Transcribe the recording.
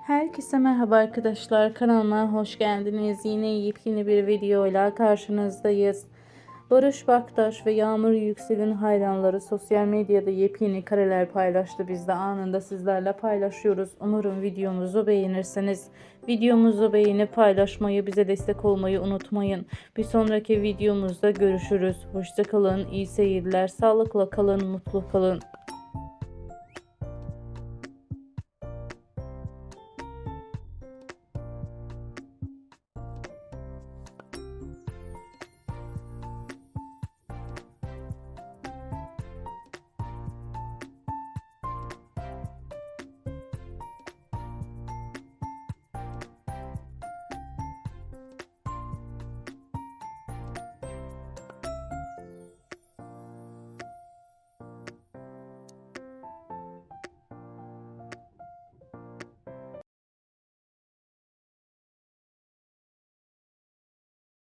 Herkese merhaba arkadaşlar, kanalıma hoş geldiniz. Yine yepyeni bir videoyla karşınızdayız. Barış Baktaş ve Yağmur Yüksel'in hayranları sosyal medyada yepyeni kareler paylaştı. Biz de anında sizlerle paylaşıyoruz. Umarım videomuzu beğenirsiniz. Videomuzu beğenip paylaşmayı, bize destek olmayı unutmayın. Bir sonraki videomuzda görüşürüz. Hoşça kalın, iyi seyirler, sağlıkla kalın, mutlu kalın.